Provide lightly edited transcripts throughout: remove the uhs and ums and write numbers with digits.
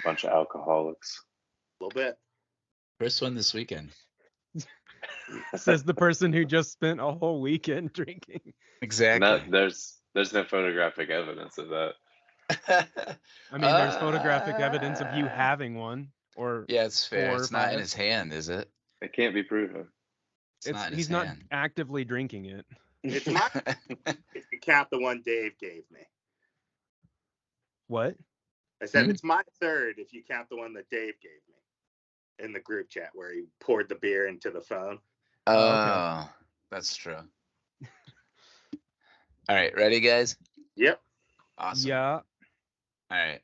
bunch of alcoholics. A little bit. First one this weekend. Says the person who just spent a whole weekend drinking. Exactly. There's no photographic evidence of that. I mean, there's photographic evidence of you having one. Or yeah, it's fair. 4 or It's not 5. in his hand, is it? It can't be proven. It's not in He's his not hand. actively drinking it. It's my if you count the one Dave gave me. What? I said it's my third if you count the one that Dave gave me in the group chat where he poured the beer into the phone. Oh, that's true. All right, ready, guys? Yep. Awesome. Yeah. All right.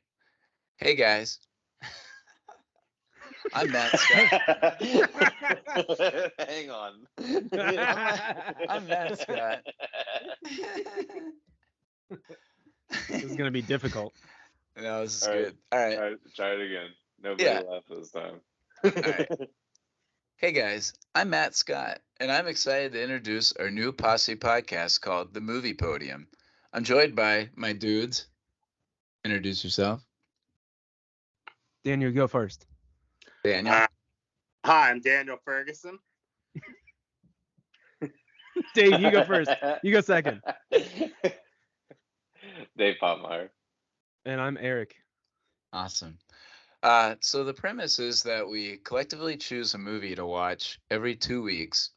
Hey, guys. I'm Matt Scott. Hang on. I'm Matt Scott. This is gonna be difficult. No, this is All right. good. All right. Try it again. Nobody Yeah. laughed this time. All right. Hey guys, I'm Matt Scott, and I'm excited to introduce our new Posse podcast called The Movie Podium. I'm joined by my dudes. Introduce yourself. Daniel, go first. Daniel. Hi, I'm Daniel Ferguson. Dave, you go first. You go second. Dave Popmeyer. And I'm Eric. Awesome. So the premise is that we collectively choose a movie to watch every 2 weeks,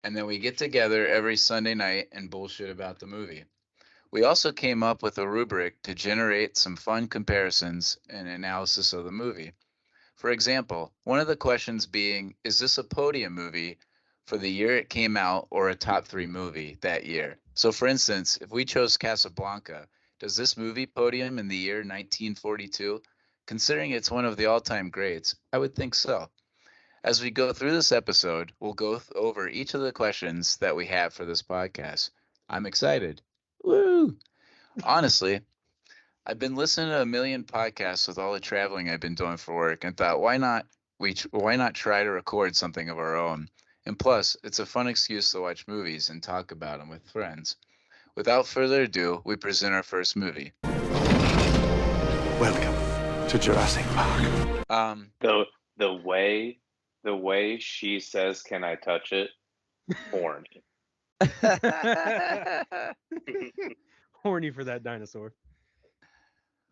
and then we get together every Sunday night and bullshit about the movie. We also came up with a rubric to generate some fun comparisons and analysis of the movie. For example, one of the questions being, is this a podium movie for the year it came out or a top 3 movie that year? So for instance, if we chose Casablanca, does this movie podium in the year 1942? Considering it's one of the all-time greats, I would think so. As we go through this episode, we'll go over each of the questions that we have for this podcast. I'm excited. Woo! Honestly, I've been listening to a million podcasts with all the traveling I've been doing for work and thought, why not try to record something of our own? And plus, it's a fun excuse to watch movies and talk about them with friends. Without further ado, we present our first movie. Welcome to Jurassic Park. The way she says, "Can I touch it?" Horny. Horny for that dinosaur.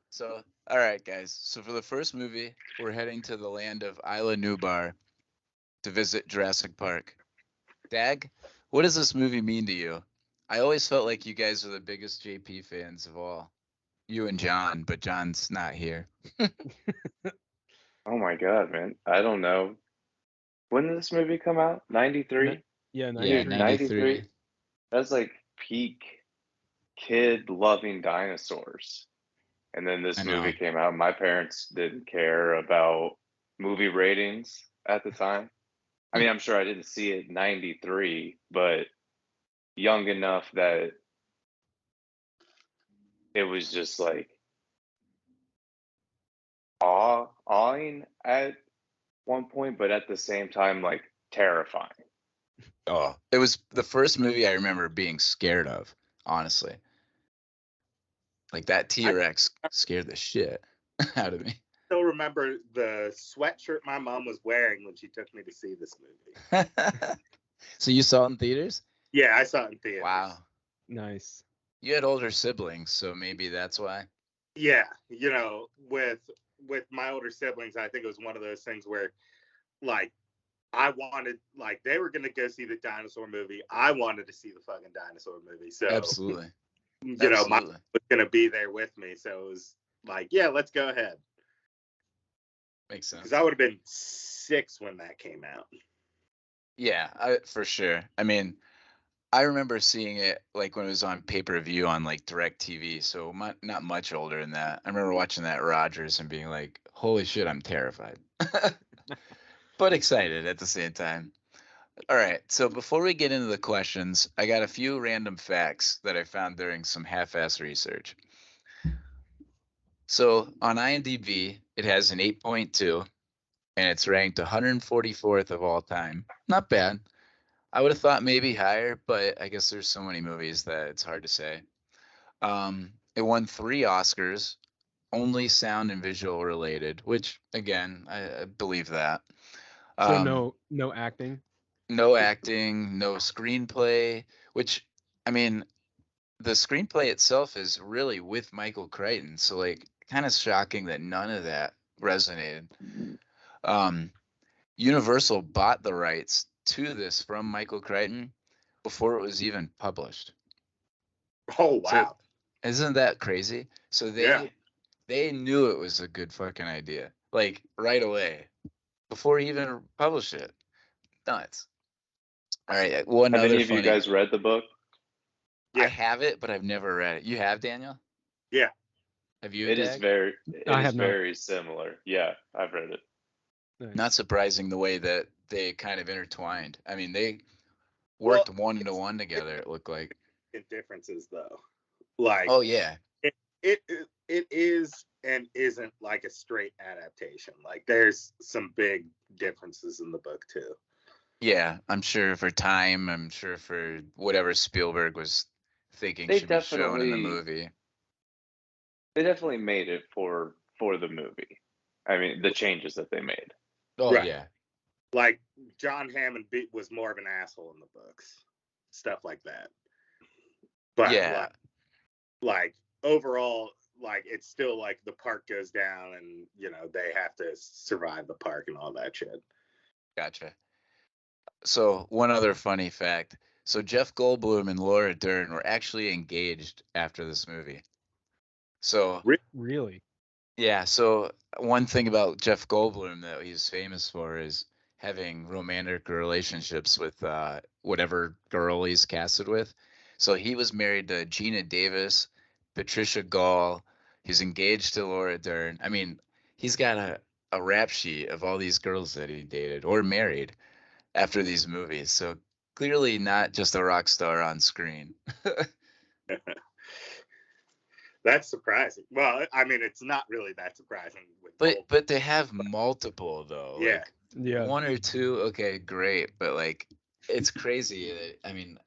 So, all right, guys. So for the first movie, we're heading to the land of Isla Nublar to visit Jurassic Park. Dag, what does this movie mean to you? I always felt like you guys are the biggest JP fans of all. You and John, but John's not here. Oh my god, man! I don't know. When did this movie come out? 93? Yeah, Yeah, 93. 93. That's like peak kid loving dinosaurs. And then this I know. movie came out. My parents didn't care about movie ratings at the time. I mean, I'm sure I didn't see it in 93, but young enough that it was just like awing at one point, but at the same time, like terrifying. Oh, it was the first movie I remember being scared of, honestly. Like that T-Rex scared the shit out of me. Still remember the sweatshirt my mom was wearing when she took me to see this movie. So you saw it in theaters? Yeah, I saw it in theaters. Wow. Nice. You had older siblings, so maybe that's why. Yeah, you know, with my older siblings, I think it was one of those things where, like, I wanted, like, they were gonna go see the dinosaur movie. I wanted to see the fucking dinosaur movie. So Absolutely. you know, my Absolutely. mom was gonna be there with me. So it was like, yeah, let's go ahead. Makes sense. Because I would have been 6 when that came out. Yeah, for sure. I mean, I remember seeing it like when it was on pay-per-view on like DirecTV, so not much older than that. I remember watching that at Rogers and being like, holy shit, I'm terrified. But excited at the same time. All right, so before we get into the questions, I got a few random facts that I found during some half-ass research. So on IMDb, it has an 8.2, and it's ranked 144th of all time. Not bad. I would have thought maybe higher, but I guess there's so many movies that it's hard to say. It won 3 Oscars, only sound and visual related, which again, I believe that. So Um, no acting. no acting, no screenplay, which I mean, the screenplay itself is really with Michael Crichton, so like kind of shocking that none of that resonated. Um, Universal bought the rights to this from Michael Crichton before it was even published. Oh So wow. isn't that crazy? So Yeah. they knew it was a good fucking idea, like right away before he even published it. Nuts. All right, one Have other any of you funny. guys read the book? I Yeah. have it, but I've never read it. You have, Daniel? Yeah. Have you, It is Dag? very I it is have not. very similar. Yeah, I've read it. Nice. Not surprising the way that they kind of intertwined. I mean, they Well, worked one to one together. It looked like. differences though. Like Oh yeah, it, it it is and isn't like a straight adaptation. Like there's some big differences in the book too. yeah. I'm sure for time. I'm sure for whatever Spielberg was thinking They should be shown in the definitely movie. they definitely made it for the movie. I mean, the changes that they made. Oh Right. yeah, Like John Hammond was more of an asshole in the books, stuff like that. But yeah. like overall, like it's still like the park goes down, and you know they have to survive the park and all that shit. Gotcha. So one other funny fact. So Jeff Goldblum and Laura Dern were actually engaged after this movie. So Really? yeah, so one thing about Jeff Goldblum that he's famous for is having romantic relationships with whatever girl he's casted with. So he was married to Gina Davis, Patricia Gall. He's engaged to Laura Dern. I mean, he's got a rap sheet of all these girls that he dated or married after these movies. So clearly not just a rock star on screen. That's surprising. Well, I mean, it's not really that surprising. But they have multiple though. Yeah. Like Yeah. one or two, okay, great. But like it's crazy. I mean,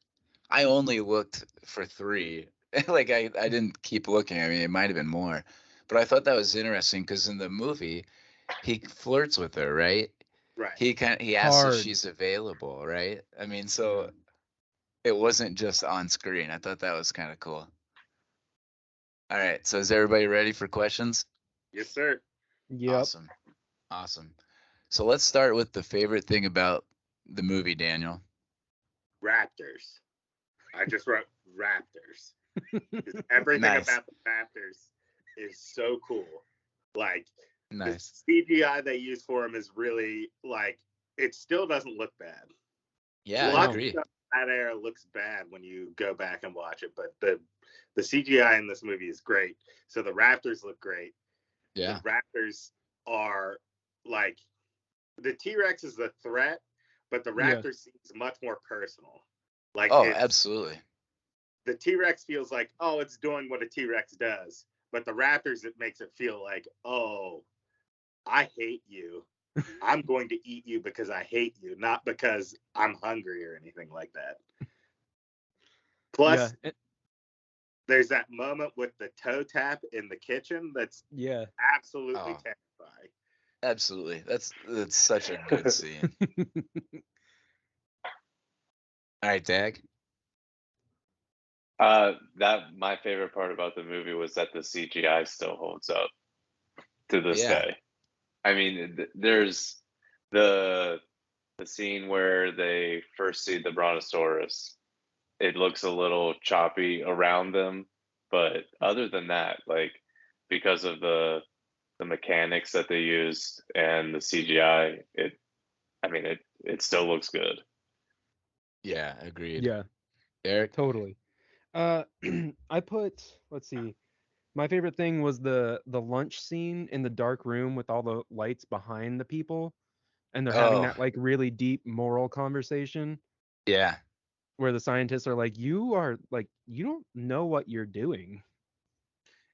I only looked for three. Like I didn't keep looking. I mean, it might have been more. But I thought that was interesting because in the movie, he flirts with her, right? Right. He asks if Hard. she's available, right? I mean, so it wasn't just on screen. I thought that was kind of cool. All right, so is everybody ready for questions? Yes, sir. Yep. Awesome. So let's start with the favorite thing about the movie, Daniel. Raptors. I just wrote Raptors. Everything Nice. about the Raptors is so cool. Like Nice. the CGI they use for them is really like it still doesn't look bad. Yeah, Lots I agree. of stuff in that era looks bad when you go back and watch it, but the CGI in this movie is great. So the Raptors look great. Yeah. The Raptors are like the T-Rex is the threat, but the Raptor seems much more personal. Like absolutely. The T-Rex feels like, oh, it's doing what a T-Rex does. But the Raptors, it makes it feel like, oh, I hate you. I'm going to eat you because I hate you, not because I'm hungry or anything like that. Plus, there's that moment with the toe tap in the kitchen that's absolutely terrifying. Absolutely. That's such a good scene. All right, Dag. That my favorite part about the movie was that the CGI still holds up to this day. I mean, there's the scene where they first see the Brontosaurus. It looks a little choppy around them, but other than that, like because of the mechanics that they used and the CGI, it still looks good. Yeah, agreed. Yeah. Eric? Totally. I put, let's see. My favorite thing was the lunch scene in the dark room with all the lights behind the people, and they're having that like really deep moral conversation. Yeah. Where the scientists are like, you don't know what you're doing.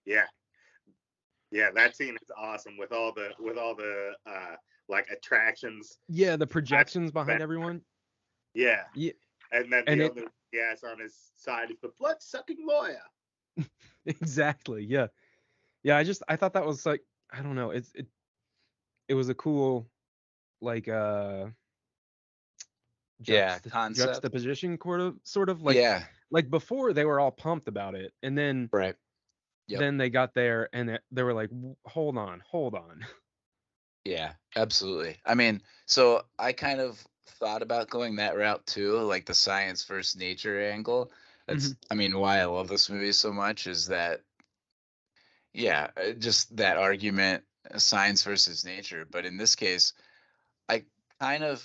Yeah. Yeah, that scene is awesome with all the like attractions. Yeah, the projections behind everyone. Yeah. Yeah. And then the other gas on his side is the blood-sucking lawyer. Exactly. Yeah. Yeah, I thought that was like, I don't know, it was a cool like concept. juxtaposition sort of Yeah. like before they were all pumped about it, and then Right. Yep. then they got there and they were like, hold on. Yeah, absolutely. I mean, so I kind of thought about going that route too, like the science versus nature angle. That's, I mean, why I love this movie so much is that, yeah, just that argument, science versus nature. But in this case, I kind of,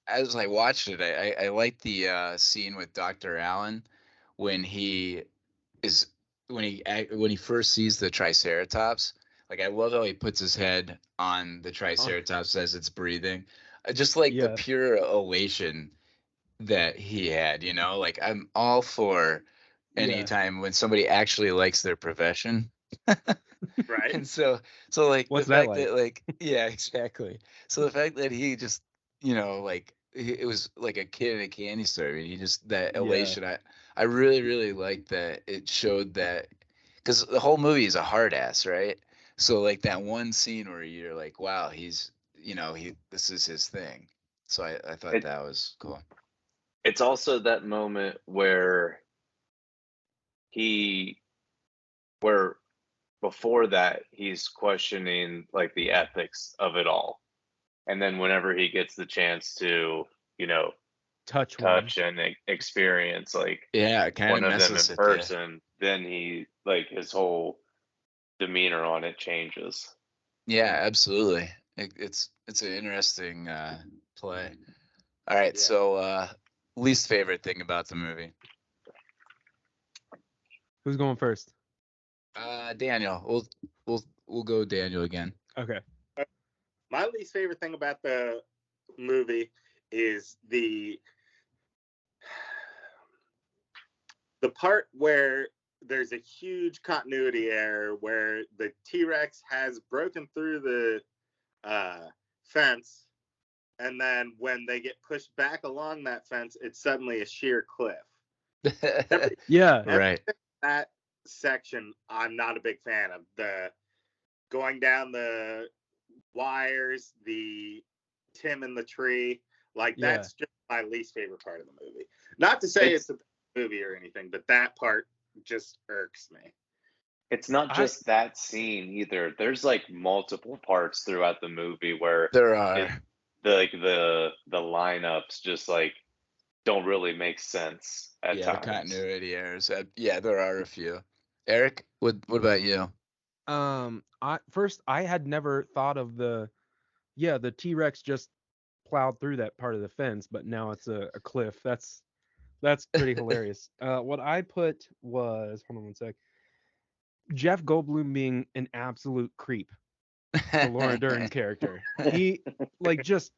as I watched it, I liked the scene with Dr. Allen when he is when he first sees the Triceratops. Like I love how he puts his head on the Triceratops as it's breathing. I just like the pure elation that he had. You know, like I'm all for anytime when somebody actually likes their profession. Right. And so like What's the fact that that like yeah, exactly. So the fact that he just like it was like a kid in a candy store. I mean, he just that elation. I really really liked that it showed that because the whole movie is a hard ass, right? So like that one scene where you're like, wow, he's this is his thing. So I thought that was cool. It's also that moment where where before that he's questioning like the ethics of it all, and then whenever he gets the chance to touch and experience like it kind one of of them messes in with you. person, then he like his whole demeanor on it changes. Yeah, absolutely. It's an interesting play. All right, so least favorite thing about the movie. Who's going first? Daniel. We'll go Daniel again. Okay. My least favorite thing about the movie is the part where there's a huge continuity error where the T-Rex has broken through the fence, and then when they get pushed back along that fence, it's suddenly a sheer cliff. Right. That section, I'm not a big fan of. The going down the wires, the Tim in the tree, like that's just my least favorite part of the movie. Not to say it's a movie or anything, but that part just irks me. It's not just that scene either. There's like multiple parts throughout the movie where there are the lineups just like don't really make sense at times. The continuity errors. There are a few. Eric, what about you? I had never thought of the T-Rex just plowed through that part of the fence, but now it's a cliff. That's pretty hilarious. What I put was, hold on one sec, Jeff Goldblum being an absolute creep. The Laura Dern character. He like just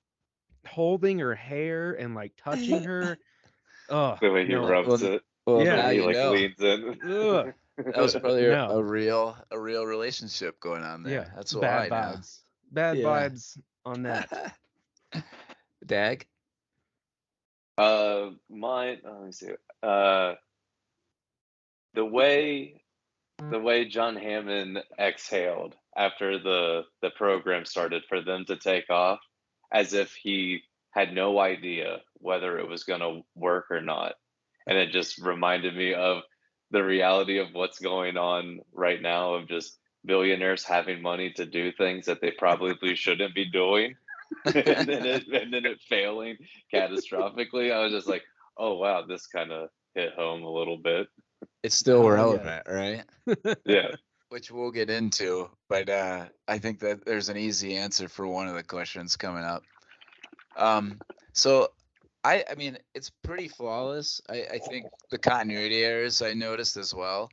holding her hair and like touching her. The way he rubs it. Well, yeah, he like leans in. That was probably a real relationship going on there. Yeah, that's bad why vibes. Bad vibes on that. Dag? Mine. Let me see. The way John Hammond exhaled after the program started for them to take off, as if he had no idea whether it was going to work or not. And it just reminded me of the reality of what's going on right now, of just billionaires having money to do things that they probably shouldn't be doing. and then it failing catastrophically. I was just like, oh wow, this kind of hit home a little bit. It's still relevant, right? Yeah. Which we'll get into, but I think that there's an easy answer for one of the questions coming up. So I mean, it's pretty flawless. I think the continuity errors I noticed as well.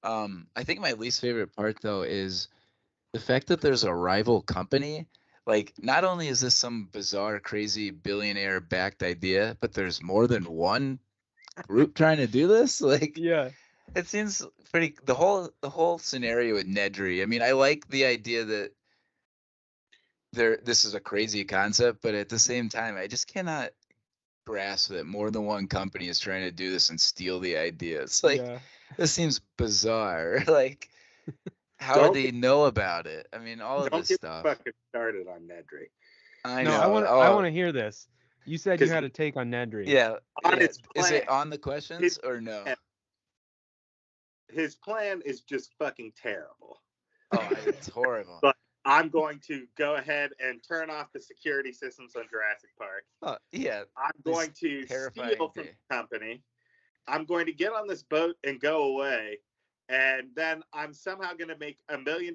I think my least favorite part though is the fact that there's a rival company. Like, not only is this some bizarre, crazy billionaire backed idea, but there's more than one group trying to do this. Like, it seems pretty. The whole scenario with Nedry. I mean, I like the idea that this is a crazy concept, but at the same time, I just cannot grasp that more than one company is trying to do this and steal the idea. It's like this seems bizarre. Like, How would they know about it? I mean, all of this stuff. Don't get fucking started on Nedry. I know. I want to hear this. You said you had a take on Nedry. Yeah. Its plan, is it on the questions or no? His plan is just fucking terrible. Oh, it's horrible. But I'm going to go ahead and turn off the security systems on Jurassic Park. Oh, yeah. I'm going to steal from the company. I'm going to get on this boat and go away. And then I'm somehow going to make $1 million,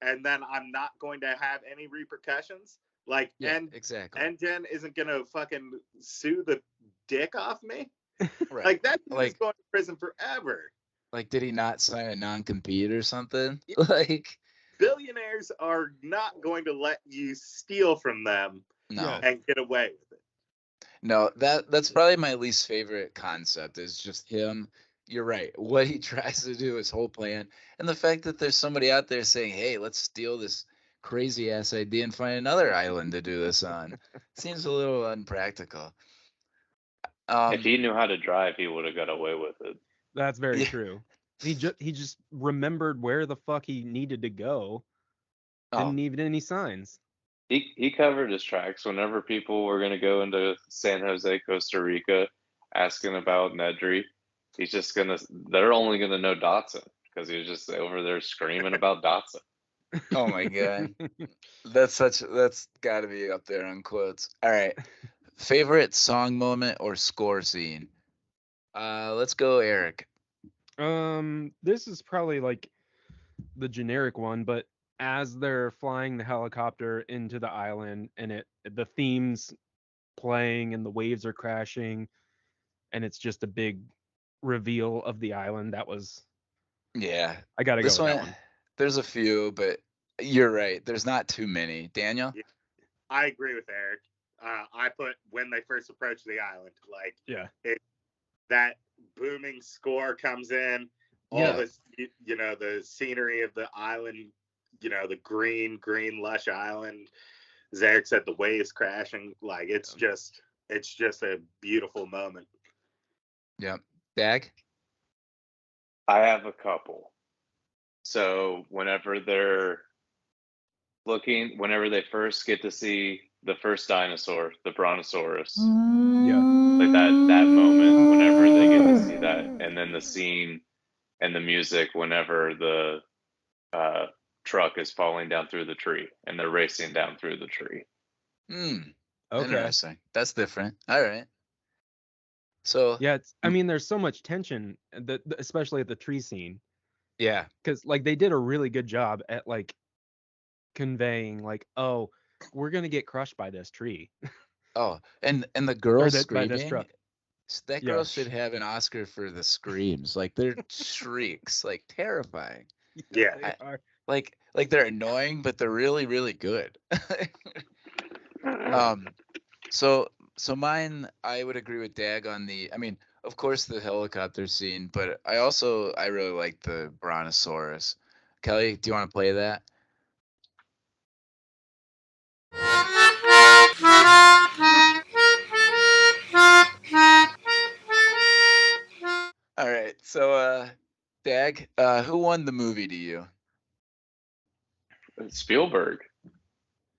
and then I'm not going to have any repercussions. Like, exactly. NGen isn't going to fucking sue the dick off me. Right. Like, that dude is going to prison forever. Like, did he not sign a non-compete or something? Yeah. Like, billionaires are not going to let you steal from them and get away with it. No, that's probably my least favorite concept is just him. You're right. What he tries to do, his whole plan, and the fact that there's somebody out there saying, hey, let's steal this crazy ass idea and find another island to do this on. Seems a little unpractical. If he knew how to drive, he would have got away with it. That's very true. He just remembered where the fuck he needed to go. Didn't need any signs. He covered his tracks whenever people were going to go into San Jose, Costa Rica, asking about Nedry. He's just they're only gonna know Dotson because he was just over there screaming about Dotson. Oh my god. That's got to be up there on quotes. All right. Favorite song moment or score scene? Let's go, Eric. This is probably like the generic one, but as they're flying the helicopter into the island and the theme's playing and the waves are crashing and it's just a big reveal of the island, that was I gotta go with that one. There's a few, but you're right, there's not too many. Daniel? Yeah, I agree with Eric. I put when they first approach the island, like that booming score comes in, all this, the scenery of the island, the green lush island, as Eric said, the waves crashing, like it's just a beautiful moment. Yep. Dag? I have a couple. So whenever they first get to see the first dinosaur, the Brontosaurus, like that moment, whenever they get to see that, and then the scene and the music whenever the truck is falling down through the tree and they're racing down through the tree. Okay. Interesting. That's different. All right. So there's so much tension, especially at the tree scene. Yeah, because like they did a really good job at like conveying like, oh, we're gonna get crushed by this tree. Oh, and the girl screaming. By this truck. That girl should have an Oscar for the screams. Like their shrieks, like terrifying. Yeah, like they're annoying, but they're really, really good. So mine, I would agree with Dag on of course the helicopter scene, but I really like the Brontosaurus. Kelly, do you want to play that? All right, so Dag, who won the movie to you? Spielberg.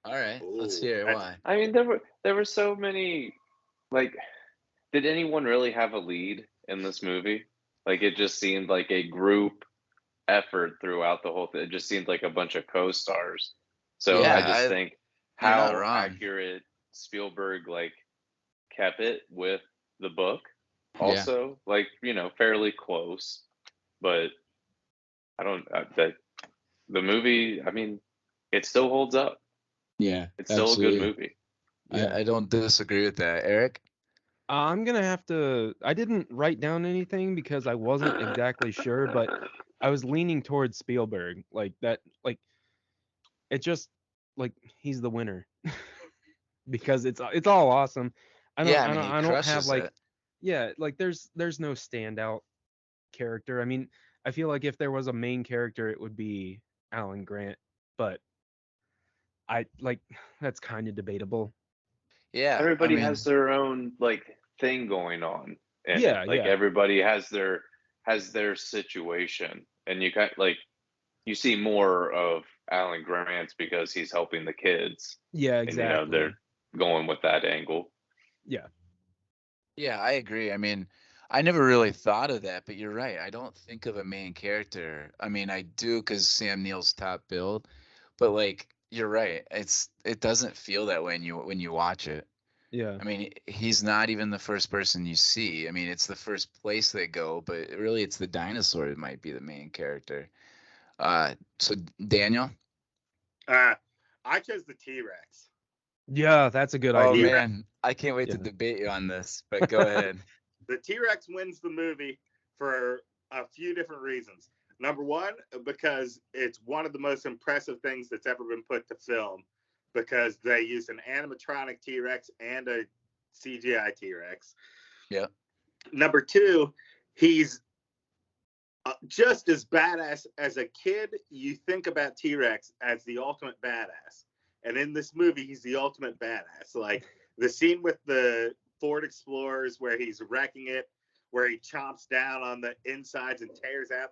All right, let's hear it. Why? I mean, there were so many. Like, did anyone really have a lead in this movie? Like, it just seemed like a group effort throughout the whole thing. It just seemed like a bunch of co-stars. So I just think how accurate Spielberg like kept it with the book. Also, fairly close, but I don't. The movie. I mean, it still holds up. Yeah, it's still a good movie. I don't disagree with that. Eric? I'm gonna have to. I didn't write down anything because I wasn't exactly sure, but I was leaning towards Spielberg. Like that. Like it just like he's the winner because it's all awesome. I don't have like like there's no standout character. I mean, I feel like if there was a main character, it would be Alan Grant, but that's kind of debatable. Yeah, everybody has their own like thing going on, and everybody has their situation, and you got like you see more of Alan Grant's because he's helping the kids. Yeah, And, exactly. they're going with that angle. Yeah. Yeah, I agree. I mean, I never really thought of that, but you're right. I don't think of a main character. I mean, I do because Sam Neill's top build, but like you're right. It doesn't feel that way when you watch it. Yeah. I mean, he's not even the first person you see. I mean, it's the first place they go, but really it's the dinosaur that might be the main character. So Daniel? I chose the T-Rex. Yeah, that's a good Oh idea. man, I can't wait to debate you on this, but go ahead. The T-Rex wins the movie for a few different reasons. Number one, because it's one of the most impressive things that's ever been put to film, because they used an animatronic T-Rex and a CGI T-Rex. Yeah. Number two, he's just as badass as a kid. You think about T-Rex as the ultimate badass, and in this movie, he's the ultimate badass. Like the scene with the Ford Explorers where he's wrecking it, where he chomps down on the insides and tears out,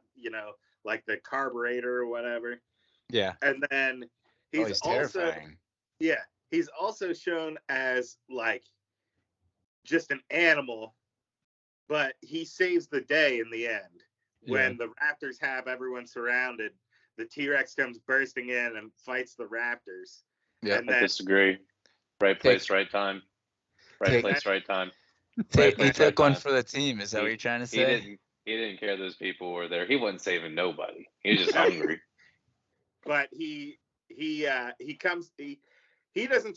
like the carburetor or whatever. Yeah. And then he's also terrifying. Yeah, he's also shown as like just an animal, but he saves the day in the end. When the Raptors have everyone surrounded, the T-Rex comes bursting in and fights the Raptors. Yeah, I disagree. Right place, right time. Right place, right time. He took one for the team. Is that what you're trying to say? He didn't care those people were there. He wasn't saving nobody. He was just hungry. But he doesn't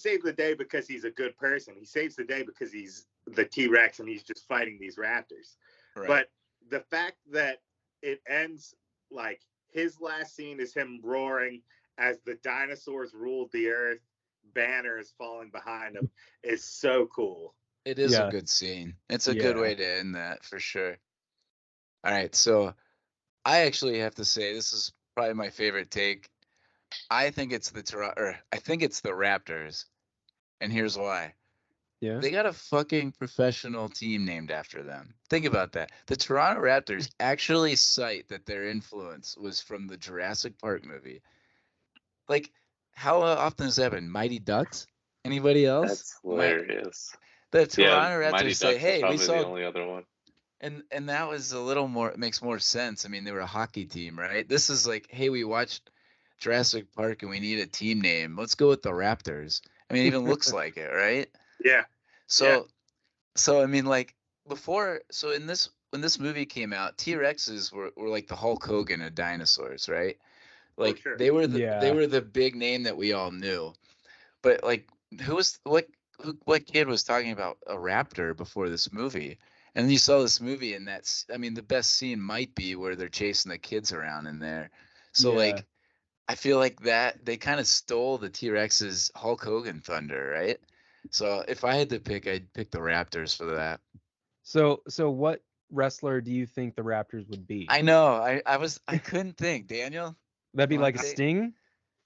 save the day because he's a good person. He saves the day because he's the T-Rex and he's just fighting these Raptors. Right. But the fact that it ends like his last scene is him roaring as the dinosaurs ruled the earth, banner is falling behind him, is so cool. It is a good scene. It's a good way to end that for sure. All right, so I actually have to say this is probably my favorite take. I think it's the Raptors, and here's why. Yeah. They got a fucking professional team named after them. Think about that. The Toronto Raptors actually cite that their influence was from the Jurassic Park movie. Like, how often has that happened? Mighty Ducks? Anybody else? That's hilarious. The Toronto Raptors Mighty say, Ducks "Hey, we saw." The only other one. And that was a little more. It makes more sense. I mean, they were a hockey team, right? This is like, hey, we watched Jurassic Park and we need a team name. Let's go with the Raptors. I mean, it even looks like it, right? Yeah. So I mean, like before, so when this movie came out, T-Rexes were like the Hulk Hogan of dinosaurs, right? Like they were the big name that we all knew. But like, what kid was talking about a raptor before this movie? And then you saw this movie, and the best scene might be where they're chasing the kids around in there. So like, I feel like that they kind of stole the T-Rex's Hulk Hogan thunder, right? So if I had to pick, I'd pick the Raptors for that. So what wrestler do you think the Raptors would be? I know. I couldn't think. Daniel? That'd be like a Sting?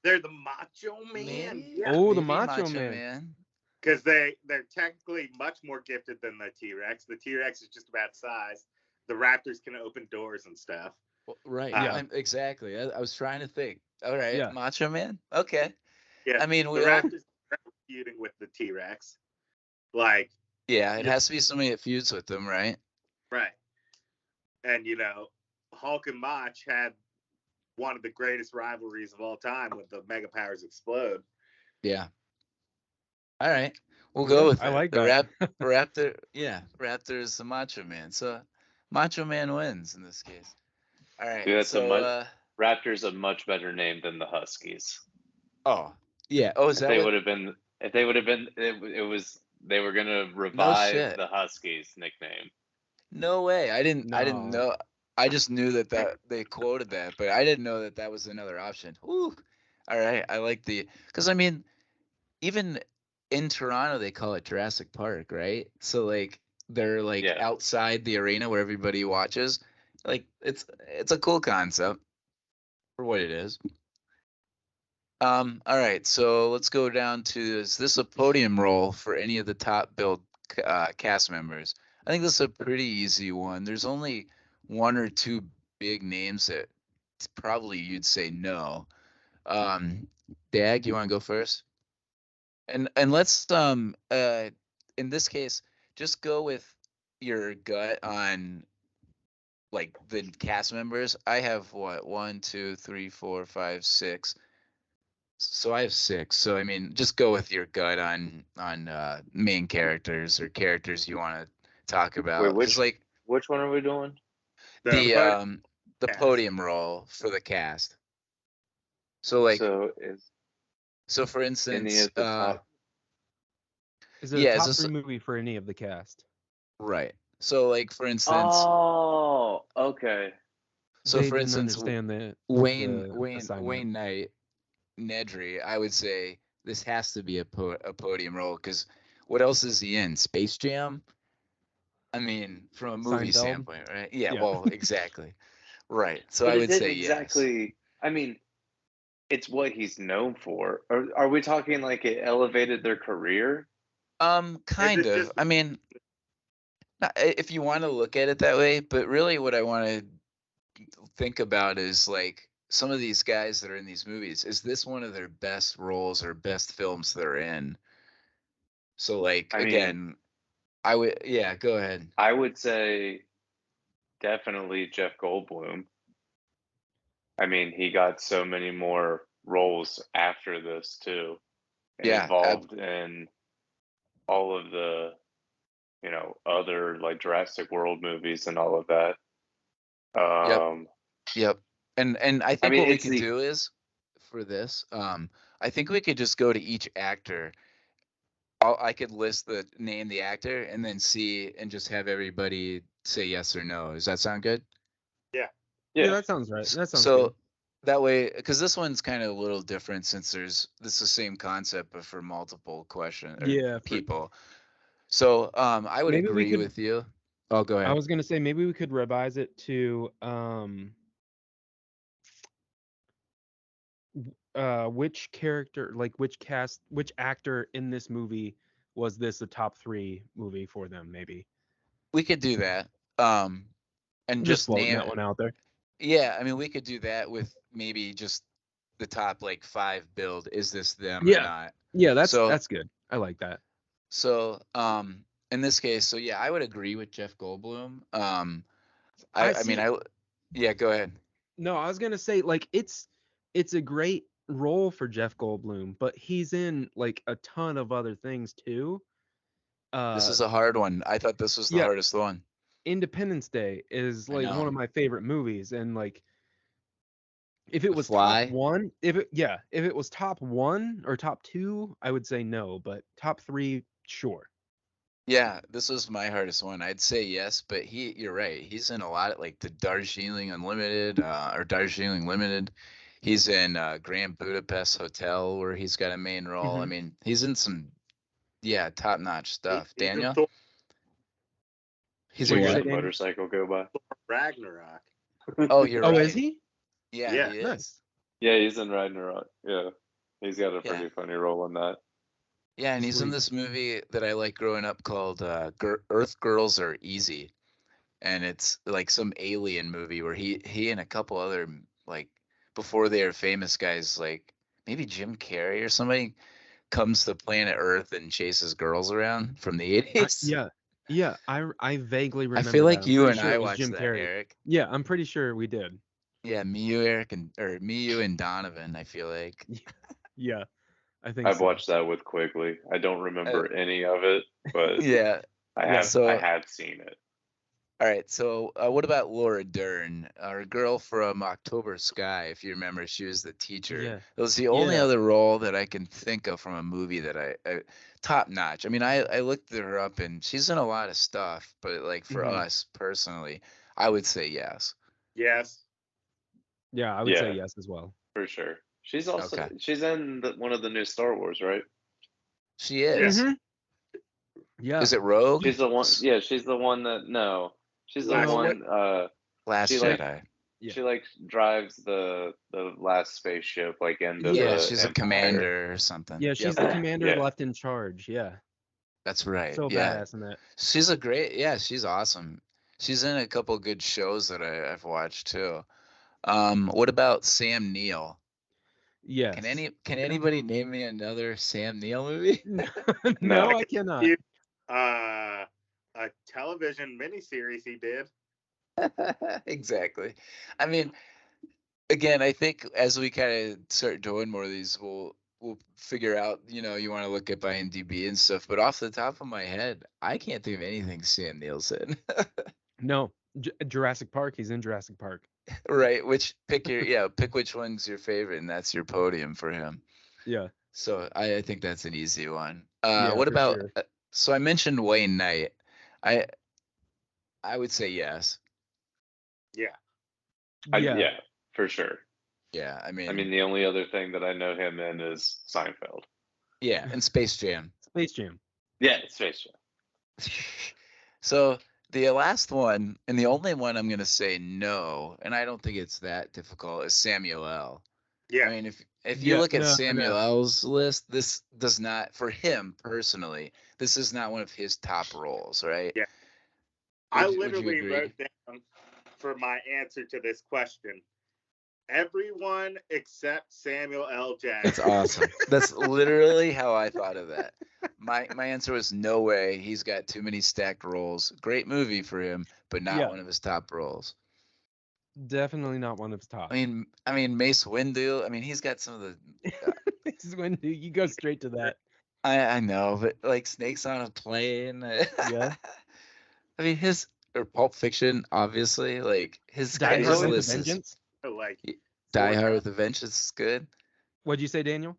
They're the Macho Man. Yeah, the Macho Man. Because they're technically much more gifted than the T-Rex. The T-Rex is just about size. The Raptors can open doors and stuff. Well, right. Exactly. I was trying to think. All right. Yeah. Macho Man. Okay. Yeah. I mean, the Raptors are feuding with the T-Rex. Like. Yeah, it has to be somebody that feuds with them, right? Right. And Hulk and Mach had one of the greatest rivalries of all time when the Mega Powers explode. Yeah. All right, we'll go with it. I like that. Raptor. Yeah, Raptor is the Macho Man. So Macho Man wins in this case. All right. Dude, Raptor's a much better name than the Huskies. Oh yeah. Oh, is that? They would have been. If they would have been, it was. They were gonna revive the Huskies nickname. No way. I didn't know. I just knew that they quoted that, but I didn't know that was another option. Woo. All right. I like because I mean, even in Toronto, they call it Jurassic Park, right? So like they're like outside the arena where everybody watches. Like it's a cool concept for what it is. All right, so let's go down to is this a podium role for any of the top billed cast members? I think this is a pretty easy one. There's only one or two big names that probably you'd say no. Dag, you want to go first? And let's in this case just go with your gut on like the cast members. I have what, 1, 2, 3, 4, 5, 6. So I have 6. So I mean, just go with your gut on main characters or characters you want to talk about. Wait, Like which one are we doing? The podium role for the cast. So like so for instance, any of the top. Is it a top 3 movie for any of the cast? Right. So like for instance. Oh, okay. So they for instance, understand Wayne Knight, Nedry, I would say this has to be a podium role because what else is he in? Space Jam? I mean, from a movie standpoint, right? Yeah. Well, exactly. Right. So but I would say exactly. Yes. I mean, it's what he's known for. Are we talking like it elevated their career? Kind of. I mean, if you want to look at it that way, but really what I want to think about is like some of these guys that are in these movies, is this one of their best roles or best films they're in? So like, I would, go ahead. I would say definitely Jeff Goldblum. I mean, he got so many more roles after this too. And involved in all of the, other like Jurassic World movies and all of that. Yep. And I think what we can do is for this, I think we could just go to each actor. I could list name the actor and then see and just have everybody say yes or no. Does that sound good? Yeah, that sounds right. That sounds so good. That way, because this one's kind of a little different since this is the same concept but for multiple people. So I would agree with you. Oh, go ahead. I was gonna say maybe we could revise it to which character, like which actor in this movie was this a top 3 movie for them? Maybe we could do that. And just name that one out there. Yeah, I mean, we could do that with maybe just the top like 5 build. Is this them or not? Yeah, that's good. I like that. So, in this case, so yeah, I would agree with Jeff Goldblum. Yeah, go ahead. No, I was gonna say like it's a great role for Jeff Goldblum, but he's in like a ton of other things too. This is a hard one. I thought this was the hardest one. Independence Day is like one of my favorite movies, and like if it was top 1, if it was top 1 or top 2, I would say no, but top 3, sure. Yeah, this was my hardest one. I'd say yes, but you're right. He's in a lot of like the Darjeeling Unlimited or Darjeeling Limited. He's in Grand Budapest Hotel where he's got a main role. Mm-hmm. I mean, he's in some top-notch stuff. Daniel? He's a motorcycle go by. Ragnarok. Oh, you're right. Oh, is he? Yeah, he is. Nice. Yeah, he's in Ragnarok. Yeah, he's got a pretty funny role in that. Yeah, and he's in this movie that I like growing up called Earth Girls Are Easy, and it's like some alien movie where he and a couple other like before they are famous guys like maybe Jim Carrey or somebody comes to planet Earth and chases girls around from the 80s. Yeah, I vaguely remember. I feel like you and I watched Jim Carrey. Eric. Yeah, I'm pretty sure we did. Yeah, me, you, and Donovan. I feel like. Yeah, I think I've watched that with Quigley. I don't remember any of it, but I have seen it. All right, so what about Laura Dern, our girl from October Sky? If you remember, she was the teacher. Yeah. It was the only other role that I can think of from a movie that I top notch. I mean, I looked her up and she's in a lot of stuff, but like for us personally, I would say yes. Yes. Yeah, I would say yes as well. For sure. She's also she's in one of the new Star Wars, right? She is. Mm-hmm. Yeah. Is it Rogue? She's the one. Yeah, she's the one that She's the one. Last Jedi. She like drives the last spaceship like into she's a commander or something. Yeah, she's the commander left in charge. Yeah. That's right. So badass in that. She's awesome. She's in a couple good shows that I've watched too. What about Sam Neill? Yes. Can anybody name me another Sam Neill movie? No, I cannot. A television miniseries he did. Exactly. I mean, again, I think as we kind of start doing more of these, we'll figure out. You want to look at IMDb and stuff. But off the top of my head, I can't think of anything Sam Neill's in. No, Jurassic Park. He's in Jurassic Park. Right. Pick which one's your favorite, and that's your podium for him. Yeah. So I think that's an easy one. Yeah, what for about? sure. So I mentioned Wayne Knight. I would say yes. Yeah. Yeah, for sure. Yeah, I mean, the only other thing that I know him in is Seinfeld. Yeah, and Space Jam. Space Jam. Yeah, Space Jam. So the last one, and the only one I'm gonna say no, and I don't think it's that difficult, is Samuel L. Yeah. I mean, if you look at Samuel L's list, this does not, for him personally, this is not one of his top roles, right? Yeah. I literally wrote down for my answer to this question, everyone except Samuel L. Jackson. That's awesome. That's literally how I thought of that. My answer was no way. He's got too many stacked roles. Great movie for him, but not one of his top roles. Definitely not one of his top. I mean Mace Windu. I mean, he's got some of the. Mace Windu. You go straight to that. I know, but like Snakes on a Plane. Yeah. I mean, Pulp Fiction, obviously, like his Die Hard with list a Vengeance. Die Hard with a Vengeance is good. What'd you say, Daniel?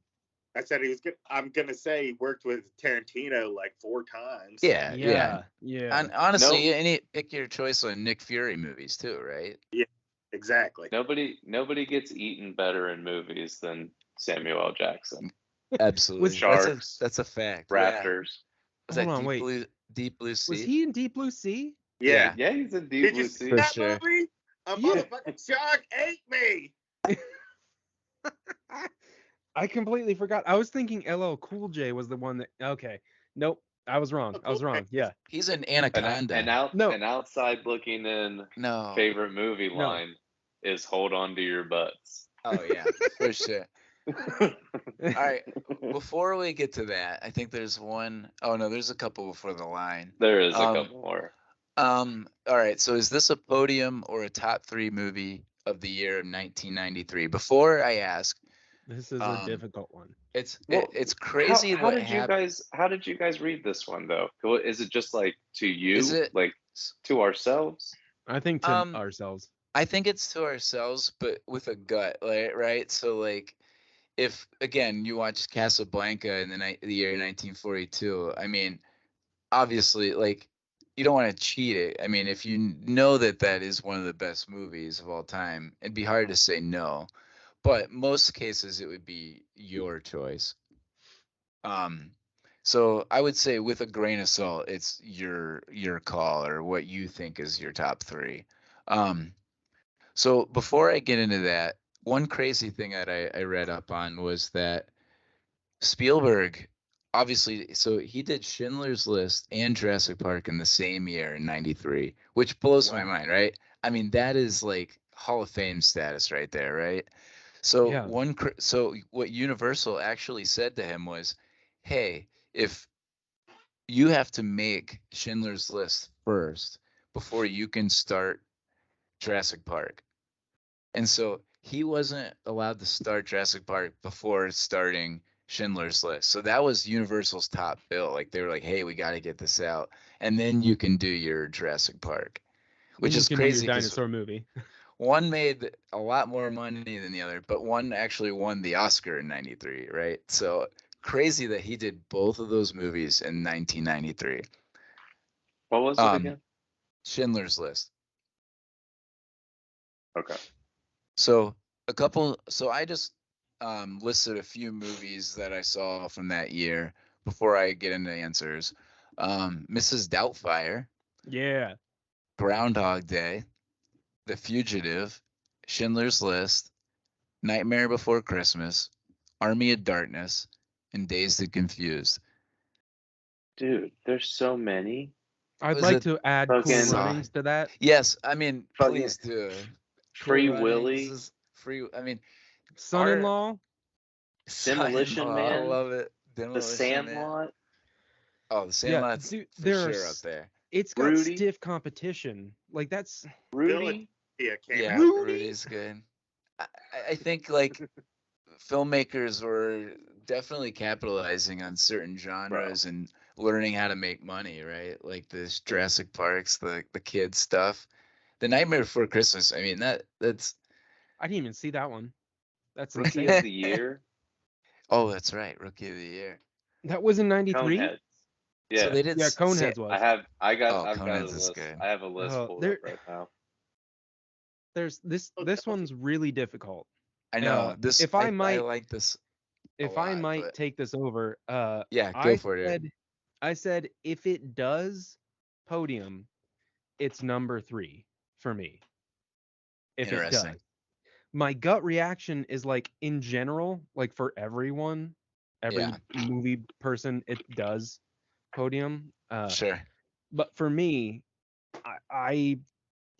I said he was good. I'm gonna say he worked with Tarantino like 4 times. Yeah. And honestly, pick your choice on Nick Fury movies too, right? Yeah, exactly. Nobody gets eaten better in movies than Samuel L. Jackson. Absolutely. With sharks. That's a fact. Raptors. Was that Deep Blue Sea? Was he in Deep Blue Sea? Yeah, he's in Deep Blue Sea. Did you see that movie? A motherfucking shark ate me. I completely forgot. I was thinking LL Cool J was the one that. Okay, nope. I was wrong. Yeah. He's an Anaconda. An outside looking in. No. Favorite movie line is "Hold on to your butts." Oh yeah, for sure. All right. Before we get to that, I think there's one. Oh no, there's a couple before the line. There is a couple more. All right. So is this a podium or a top 3 movie of the year of 1993? Before I ask, this is a difficult one. It's crazy. How did you guys read this one though? Is it just like to you? Is it like to ourselves? I think to ourselves. I think it's to ourselves, but with a gut, right? So like, if again you watch Casablanca in the year 1942, I mean, obviously, like, you don't want to cheat it. I mean, if you know that is one of the best movies of all time, it'd be hard to say no. But most cases, it would be your choice. So I would say with a grain of salt, it's your call or what you think is your top 3. So before I get into that, one crazy thing that I read up on was that Spielberg, obviously, so he did Schindler's List and Jurassic Park in the same year in 93, which blows my mind, right? I mean, that is like Hall of Fame status right there, right? So so what Universal actually said to him was, hey, if you have to make Schindler's List first before you can start Jurassic Park. And so he wasn't allowed to start Jurassic Park before starting Schindler's List. So that was Universal's top bill. Like, they were like, hey, we got to get this out. And then you can do your Jurassic Park, which is crazy. Dinosaur movie. One made a lot more money than the other, but one actually won the Oscar in 93, right? So crazy that he did both of those movies in 1993. What was it again? Schindler's List. Okay. So I just listed a few movies that I saw from that year before I get into answers. Mrs. Doubtfire. Yeah. Groundhog Day. The Fugitive, Schindler's List, Nightmare Before Christmas, Army of Darkness, and Dazed and Confused. Dude, there's so many. I'd like to add Cool Runnings to that. Yes, I mean, please do. Free Running, Willy, I mean, Son-in-Law. Demolition Son-in-Law, I Man, love it. The Demolition Man. Sandlot, Oh, the Yeah, Sandlot's dude, for there are sure up there. it's got Rudy, stiff competition. Like that's Rudy. Philadelphia came Yeah, out. Rudy's good. I think like filmmakers were definitely capitalizing on certain genres and learning how to make money, right? Like the Jurassic Parks, the kids stuff. The Nightmare Before Christmas. I mean that's I didn't even see that one. That's Rookie insane. of the Year, oh, that's right, Rookie of the Year. That was in '93. Coneheads. So Yeah, they did Yeah, Coneheads was. I've got a Coneheads is list. good. I have a list pulled there, up right now. there's this one's really difficult. I know this. If I might, like this. if lot, I might but- take this over, Yeah, go for it. I said if it does podium, it's number 3 for me. If it does. Interesting. My gut reaction is like in general, like for everyone, every Yeah. movie person, it does podium. Sure. But for me, I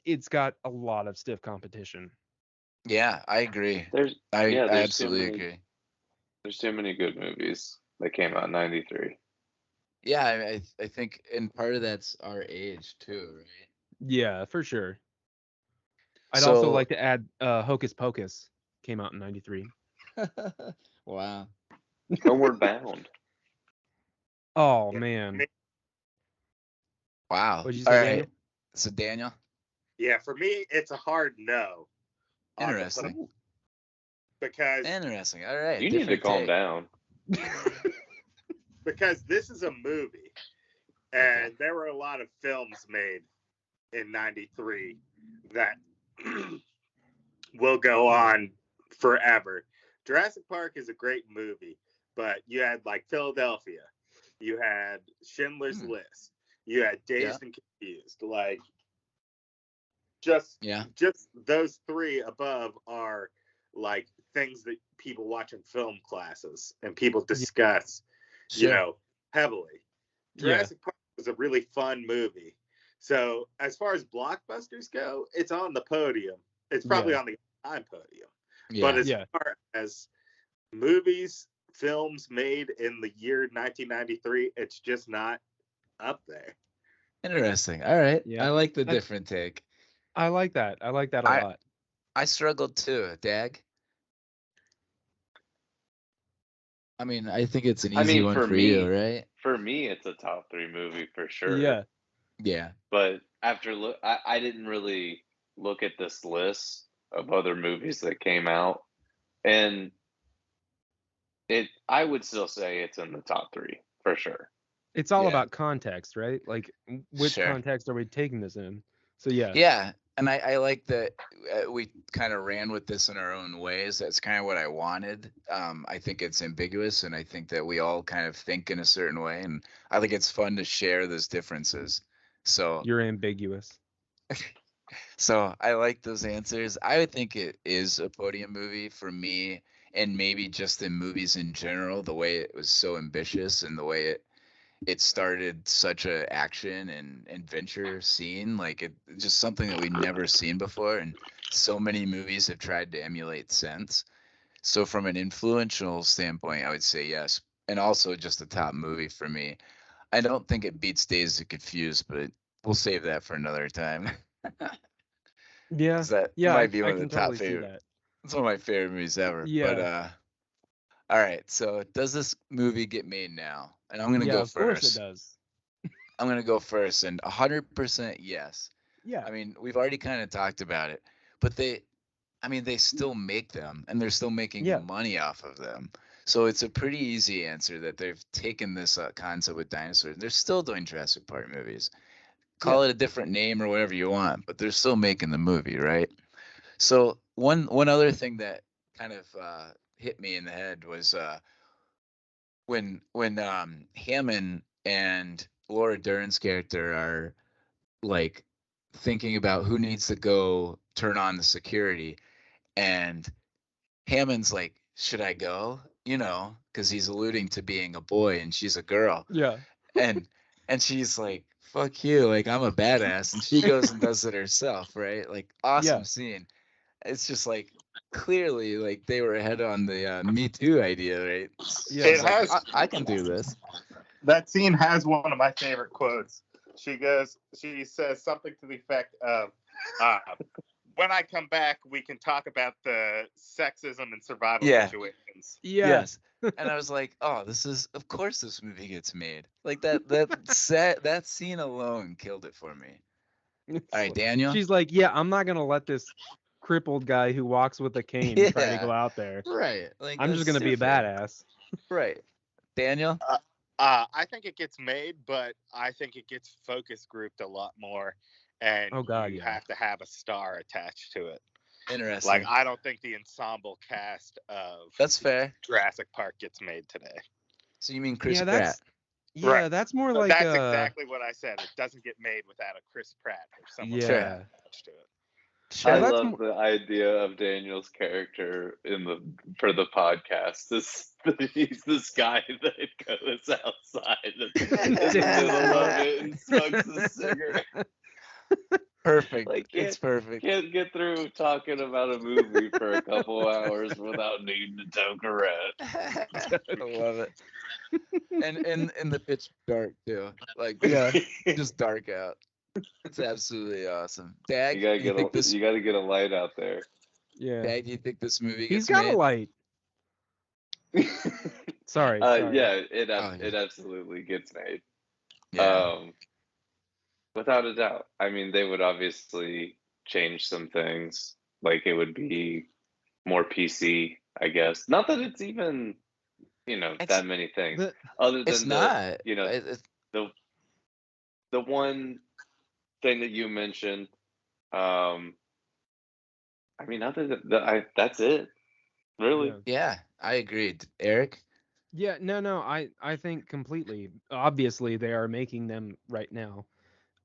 it's got a lot of stiff competition. Yeah, I agree. There's I too absolutely many- agree. There's too many good movies that came out in '93. Yeah, I think, and part of that's our age too, right? Yeah, for sure. I'd So- also like to add Hocus Pocus came out in '93. Wow. Homeward Bound. Oh Yeah. man. Wow. What'd you All say, right. Daniel? So Daniel, Yeah, for me, it's a hard no. on the interesting. podium Because Interesting. All right. You need to different calm take. down. because this is a movie, and there were a lot of films made in '93 that will go on forever. Jurassic Park is a great movie, but you had like Philadelphia, you had Schindler's List, you had Dazed and Confused. Like just those three above are like things that people watch in film classes and people discuss, you know, heavily. Jurassic Park was a really fun movie. So as far as blockbusters go, it's on the podium. It's probably on the all-time podium. But as far as movies, films made in the year 1993, it's just not up there. Interesting. All right. Yeah. I like the different take. I like that. I like that a lot. I struggled too, Dag. I mean, I think it's an easy one for you, right? For me, it's a top 3 movie for sure. Yeah. Yeah. But after I didn't really look at this list of other movies that came out, and I would still say it's in the top 3 for sure. It's all about context, right? Like which context are we taking this in? So yeah. Yeah. And I like that we kind of ran with this in our own ways. That's kind of what I wanted. I think it's ambiguous, and I think that we all kind of think in a certain way. And I think it's fun to share those differences. So you're ambiguous. So I like those answers. I would think it is a podium movie for me, and maybe just in movies in general, the way it was so ambitious and the way it started such a action and adventure scene, like it just something that we'd never seen before, and so many movies have tried to emulate since. So from an influential standpoint, I would say yes, and also just a top movie for me. I don't think it beats Dazed and Confused, but we'll save that for another time. Yeah, that might be one of the top favorite. It's one of my favorite movies ever. Yeah. But all right. So does this movie get made now? And I'm gonna go first. Of course it does. I'm gonna go first, and 100% yes. Yeah. I mean, we've already kind of talked about it, but they still make them, and they're still making money off of them. So it's a pretty easy answer that they've taken this concept with dinosaurs. They're still doing Jurassic Park movies. Call it a different name or whatever you want, but they're still making the movie, right? So one other thing that kind of hit me in the head was when Hammond and Laura Dern's character are like thinking about who needs to go turn on the security, and Hammond's like, should I go? You know, because he's alluding to being a boy and she's a girl. Yeah. And she's like, fuck you, like I'm a badass, and she goes and does it herself, right? Like awesome scene. it's just like clearly like they were ahead on the Me Too idea, right? Yeah. It Like, has. I can do this. That scene has one of my favorite quotes. She says something to the effect of, uh, when I come back, we can talk about the sexism and survival situations. Yes. And I was like, oh, of course this movie gets made. Like that scene alone killed it for me. All right, Daniel. She's like, yeah, I'm not gonna let this crippled guy who walks with a cane try to go out there. Right. Like I'm just gonna be a badass. Right. Daniel. I think it gets made, but I think it gets focus grouped a lot more, and you have to have a star attached to it. Interesting. Like, I don't think the ensemble cast of That's fair. Jurassic Park gets made today. So you mean Chris Pratt? Yeah, that's more like that's exactly what I said. It doesn't get made without a Chris Pratt or someone attached to it. I love the idea of Daniel's character for the podcast. He's this guy that goes outside in the middle of it and smokes a cigarette. Perfect. Like, it's perfect. Can't get through talking about a movie for a couple hours without needing to toke a rat. I love it. And in the pitch dark too. Like just dark out. It's absolutely awesome. Dag, you gotta get a light out there. Yeah. Dag, do you think this movie He's gets got a light. Sorry. Yeah, it absolutely gets made. Yeah. Without a doubt. I mean, they would obviously change some things. Like, it would be more PC, I guess. Not that it's even, that many things. Other than the one thing that you mentioned. I mean, other than that, that's it. Really? Yeah, I agreed. Eric? Yeah, no, I think completely. Obviously, they are making them right now.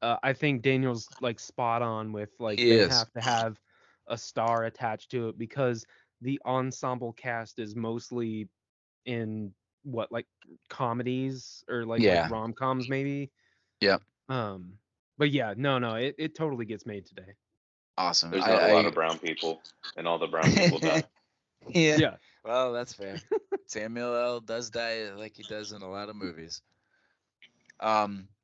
I think Daniel's like spot on with like they have to have a star attached to it because the ensemble cast is mostly in like comedies or like rom-coms maybe. Yep. But yeah, no, it totally gets made today. Awesome. There's not a lot of brown people, and all the brown people die. Yeah. Well, that's fair. Samuel L. does die like he does in a lot of movies.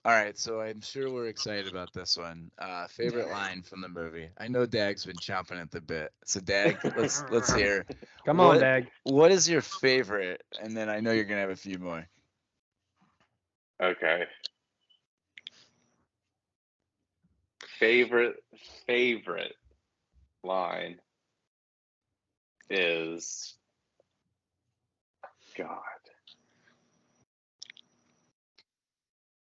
All right, so I'm sure we're excited about this one. Favorite line from the movie. I know Dag's been chomping at the bit. So Dag, let's hear. Come on, Dag. What is your favorite? And then I know you're gonna have a few more. Okay. Favorite line is God.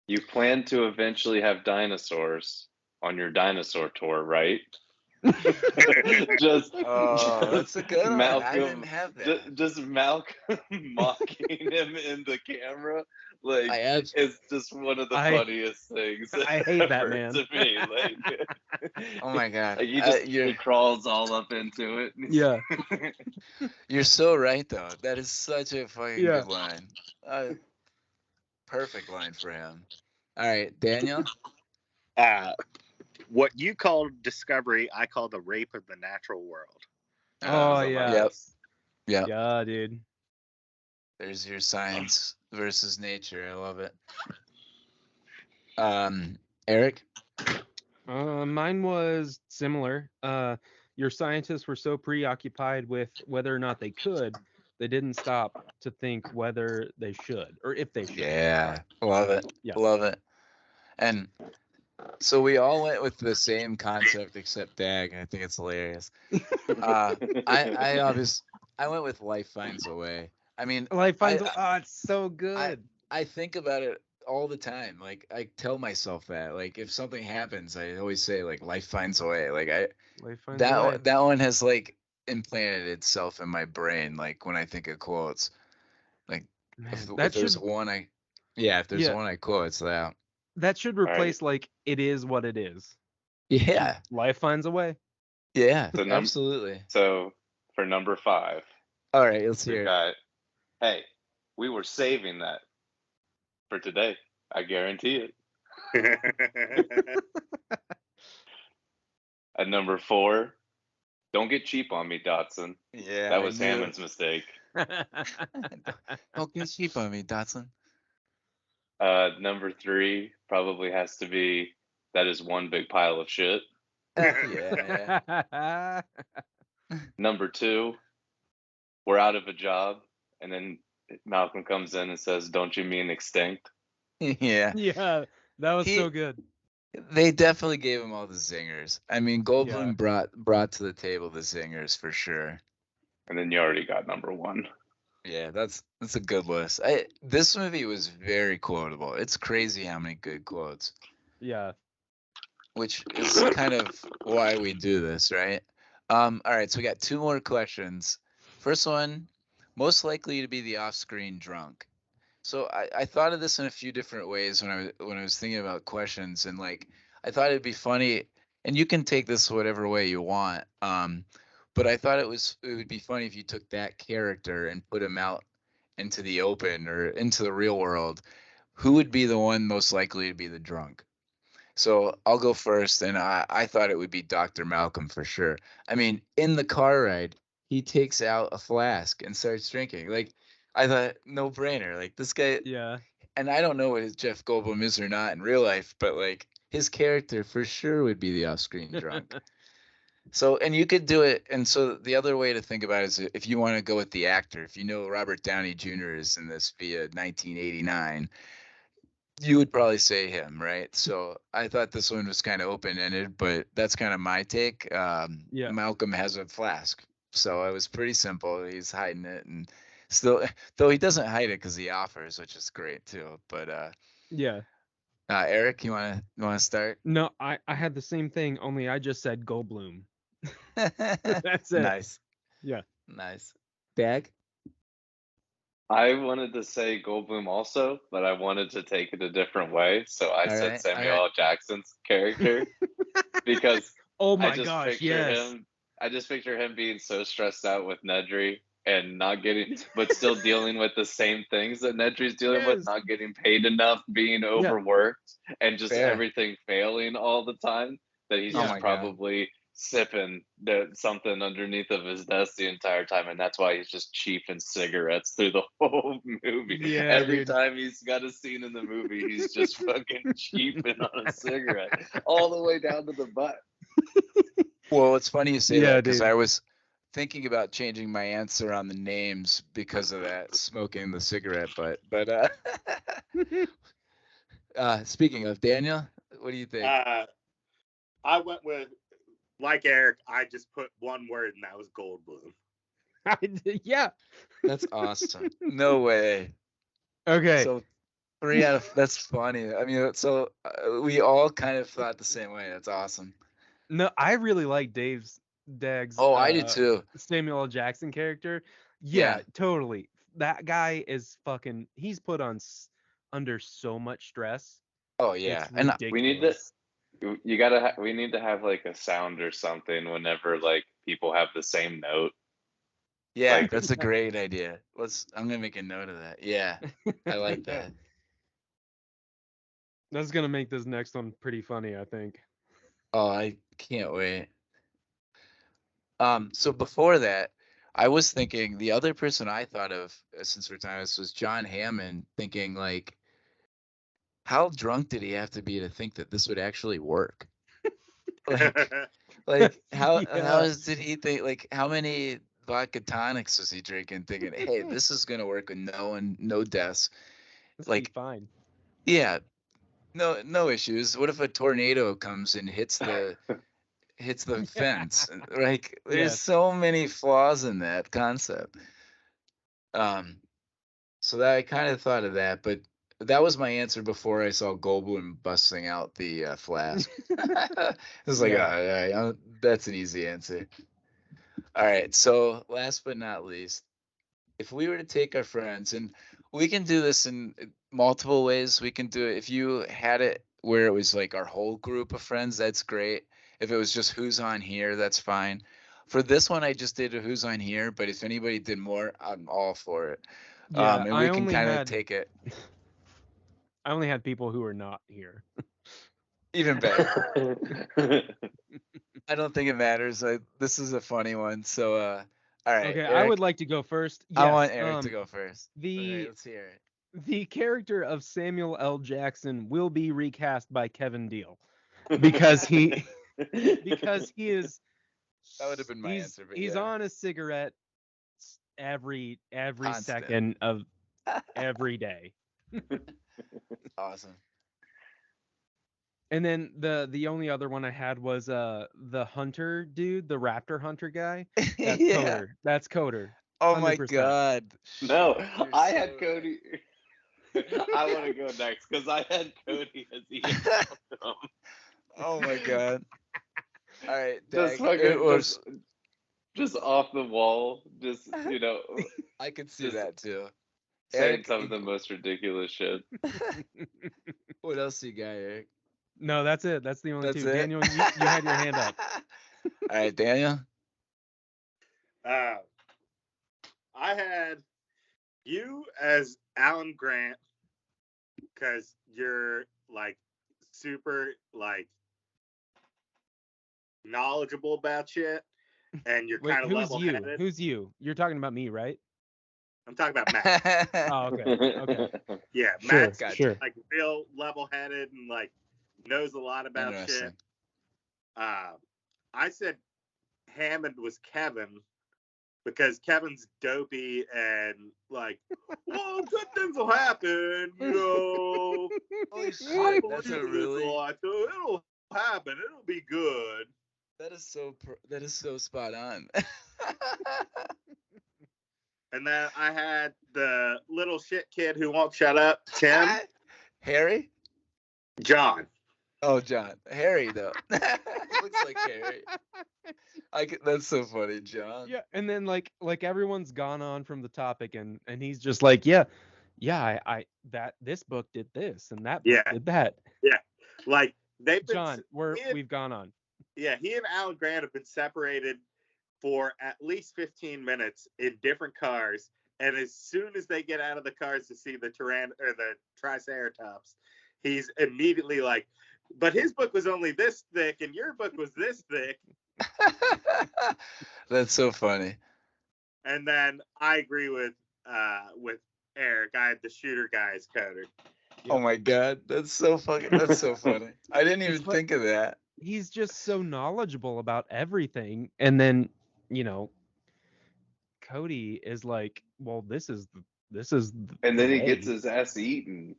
You plan to eventually have dinosaurs on your dinosaur tour, right? That's a good one. I didn't have that. Just Malcolm mocking him in the camera, like it's just one of the funniest things. I hate that man. To me, like, oh my God, like he crawls all up into it. Yeah, you're so right though. That is such a fucking good line. Perfect line for him. All right, Daniel. What you call discovery, I call the rape of the natural world. Oh yeah. Yep. Yeah, dude. There's your science versus nature. I love it. Eric. Mine was similar. Your scientists were so preoccupied with whether or not they could, they didn't stop to think whether they should or if they should. Yeah, love it. Yeah. Love it. And so we all went with the same concept except Dag, and I think it's hilarious. I went with Life Finds a Way. I mean, Life Finds a Way. Oh, it's so good. I think about it all the time. Like, I tell myself that. Like, if something happens, I always say like Life Finds a Way. Like that one has like implanted itself in my brain. Like when I think of quotes, like if there's one I quote, it's that. That should replace like it is what it is. Yeah. Life finds a way. Yeah, so absolutely. So for number 5. All right, let's hear it. Hey, we were saving that for today. I guarantee it. At number 4, Don't get cheap on me, Dotson. Yeah, that was Hammond's mistake. Don't get cheap on me, Dotson. Number 3 probably has to be that is one big pile of shit. Yeah. Number 2, we're out of a job, and then Malcolm comes in and says, "Don't you mean extinct?" Yeah. Yeah, that was so good. They definitely gave him all the zingers. I mean, Goldblum brought to the table the zingers for sure. And then you already got number 1. Yeah, that's a good list. This movie was very quotable. It's crazy how many good quotes. Yeah. Which is kind of why we do this, right? All right, so we got 2 more questions. First one, most likely to be the off-screen drunk. So I thought of this in a few different ways when I was thinking about questions, and like I thought it'd be funny, and you can take this whatever way you want. But I thought it would be funny if you took that character and put him out into the open or into the real world. Who would be the one most likely to be the drunk? So I'll go first, and I thought it would be Dr. Malcolm for sure. I mean, in the car ride, he takes out a flask and starts drinking. Like, I thought, no brainer. Like, this guy. Yeah. And I don't know what his Jeff Goldblum is or not in real life, but like his character for sure would be the off-screen drunk. So, and you could do it. And so the other way to think about it is if you want to go with the actor, if you know Robert Downey Jr. is in this via 1989, you would probably say him, right? So I thought this one was kind of open-ended, but that's kind of my take. Malcolm has a flask, so it was pretty simple. He's hiding it, and still, though he doesn't hide it because he offers, which is great too. But yeah. Eric, you wanna start? No, I had the same thing, only I just said Goldblum. That's it. Nice. Yeah. Nice. Dag? I wanted to say Goldblum also, but I wanted to take it a different way. So I said Samuel L. Jackson's character because oh my gosh, yes. I just picture him being so stressed out with Nedry and not getting, but still dealing with the same things that Nedry's dealing with, not getting paid enough, being overworked, and just everything failing all the time. That he's just probably sipping something underneath of his desk the entire time, and that's why he's just cheaping cigarettes through the whole movie. Yeah, every time he's got a scene in the movie, he's just fucking cheaping on a cigarette all the way down to the butt. Well, it's funny you say that because I was thinking about changing my answer on the names because of that, smoking the cigarette butt. But speaking of, Daniel, what do you think? I went with, like Eric, I just put one word, and that was Goldblum. Yeah. That's awesome. No way. Okay. So 3 out of, that's funny. I mean, so we all kind of thought the same way. That's awesome. No, I really like Dag's. Oh, I do too. Samuel L. Jackson character. Yeah, totally. That guy is fucking. He's put on under so much stress. Oh yeah, and we need this. We need to have like a sound or something whenever like people have the same note. Yeah, like, that's a great idea. I'm gonna make a note of that. Yeah, I like that. That's gonna make this next one pretty funny, I think. Oh, I can't wait. So before that, I was thinking the other person I thought of since we're talking this was John Hammond, thinking like, how drunk did he have to be to think that this would actually work? like how did he think? Like how many vodka tonics was he drinking, thinking, hey, this is gonna work with no deaths, like fine. Yeah. No issues. What if a tornado comes and hits the fence? Like there's so many flaws in that concept. So that I kind of thought of that, but that was my answer before I saw Goldblum busting out the flask. I was like, that's an easy answer. All right. So last but not least, if we were to take our friends, and we can do this in multiple ways. We can do it if you had it where it was like our whole group of friends, that's great. If it was just who's on here, that's fine. For this one, I just did a who's on here, but if anybody did more, I'm all for it. Yeah, and we can kind of take it. I only had people who were not here. Even better. I don't think it matters. This is a funny one. So, all right. Okay, Eric, I would like to go first. Yes, I want Eric to go first. The Let's hear it. The character of Samuel L. Jackson will be recast by Kevin Deal because he is. That would have been my answer. But he's on a cigarette every Constant. second of every day. Awesome. And then the only other one I had was the hunter dude, the raptor hunter guy. That's Coder. That's Coder. Oh 100%. my god. No, You're I so had right. Cody. I want to go next because I had Cody as Ian Malcolm. Oh my god. All right, Just Dag, fucking, it was. just off the wall. Just I could see just that too. saying Eric, some of the most ridiculous shit. What else you got, Eric? No, that's it. That's the only That's two. it? Daniel, you had your hand up. All right, Daniel. I had you as Alan Grant because you're like super like knowledgeable about shit and you're kind of level-headed. Who's you? You're talking about me, right? I'm talking about Matt. Oh, okay. Yeah, Sure, Matt's sure. like real level-headed and like knows a lot about shit. Interesting. I said Hammond was Kevin because Kevin's dopey and like, well, good things will happen, you know. Holy shit, I that's a believe in this really. life, so it'll happen. It'll be good. That is so spot on. And then I had the little shit kid who won't shut up, Tim. Harry? John. Oh, John. Harry though. Looks like Harry. That's so funny, John. Yeah, and then like everyone's gone on from the topic, and he's just like, yeah, I that this book did this and that book did that. Yeah, like they've been. John, we've gone on. Yeah, he and Alan Grant have been separated for at least 15 minutes in different cars, and as soon as they get out of the cars to see the Triceratops, he's immediately like, but his book was only this thick and your book was this thick. That's so funny. And then I agree with Eric. I had the shooter guys covered. Oh my god, that's so funny. I didn't even think of that. He's just so knowledgeable about everything, and then Cody is like, well, this is and then he gets his ass eaten.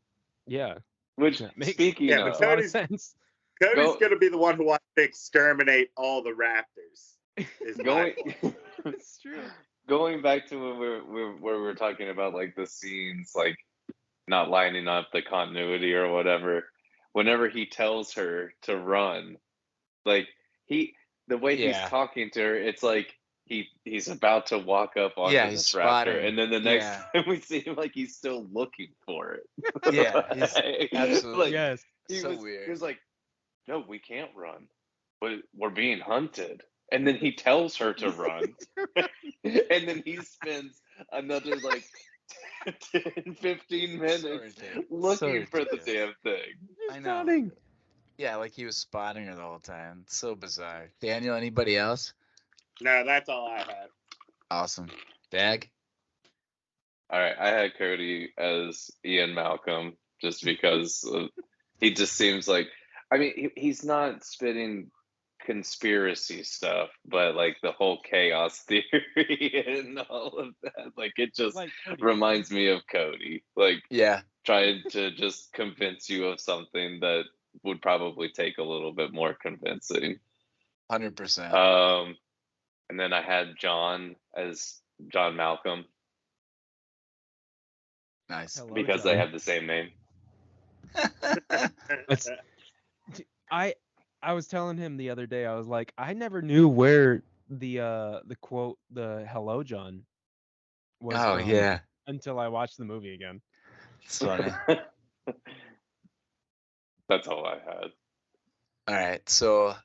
Yeah. Which, speaking of, makes a lot of sense. Cody's going to be the one who wants to exterminate all the raptors. It's true. Going back to when we were talking about like the scenes, like not lining up the continuity or whatever. Whenever he tells her to run, like the way he's talking to her, it's like he's about to walk up on this raptor, and then the next time we see him, like he's still looking for it. Yeah, he's absolutely. Like, yes, weird. He was like, "No, we can't run. We're being hunted." And then he tells her to run, and then he spends another like 10, 15 minutes looking for the damn thing. I know. Yeah, like he was spotting her the whole time. It's so bizarre. Daniel, anybody else? No, that's all I had. Awesome. Dag? All right, I had Cody as Ian Malcolm just because he just seems like, I mean, he's not spitting conspiracy stuff, but like the whole chaos theory and all of that, like it just reminds me of Cody. Like, trying to just convince you of something that would probably take a little bit more convincing. 100%. And then I had John as John Malcolm. Nice. Hello, because John. they have the same name. I was telling him the other day, I was like, I never knew where the quote, the "Hello, John" was from until I watched the movie again. It's funny. That's all I had. All right, so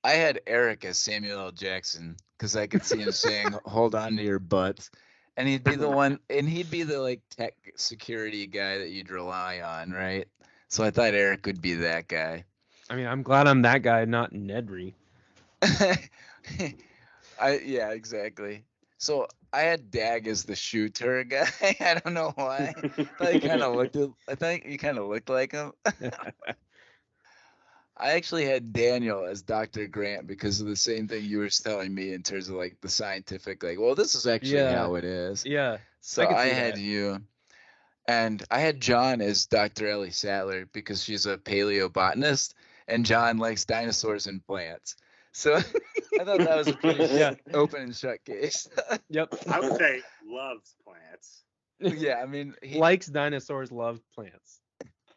I had Eric as Samuel L. Jackson because I could see him saying, "Hold on to your butts," and he'd be the one, and he'd be the like tech security guy that you'd rely on, right? So I thought Eric would be that guy. I mean, I'm glad I'm that guy, not Nedry. Yeah, exactly. So I had Dag as the shooter guy. I don't know why. I thought he kind of looked like him. I actually had Daniel as Dr. Grant because of the same thing you were telling me in terms of like the scientific, like, well, this is actually how it is. Yeah. So I had you, and I had John as Dr. Ellie Sattler because she's a paleobotanist, and John likes dinosaurs and plants. So I thought that was a pretty open and shut case. Yep. I would say loves plants. Yeah, I mean, he likes dinosaurs, loves plants.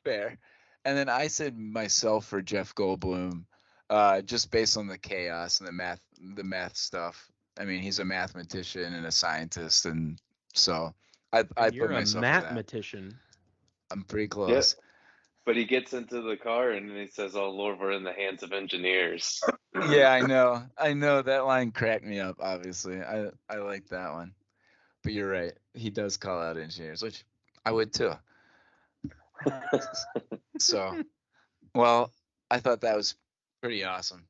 Fair. And then I said myself for Jeff Goldblum, just based on the chaos and the math stuff. I mean, he's a mathematician and a scientist, and so I put myself. You're a mathematician. I'm pretty close. Yeah. But he gets into the car and he says, "Oh Lord, we're in the hands of engineers." Yeah, I know that line cracked me up. Obviously, I like that one. But you're right. He does call out engineers, which I would too. So, well, I thought that was pretty awesome.